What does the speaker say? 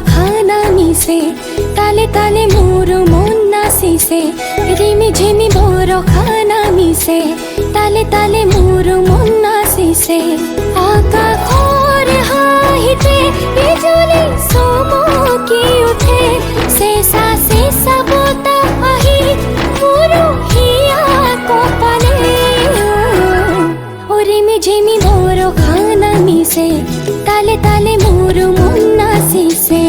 खाना मिसे ताले ताले मोर मन नाचिसे रिमी झिमी बर खाना मिसे ताले ताले मोर मन नाचिसे आकाशर हाहिते बिजुली चमकी उठे शेषा शेषा बताह आहि मोर हिया कपाले रिमी झिमी बर खाना मिसे ताले ताले मोर मन नाचिसे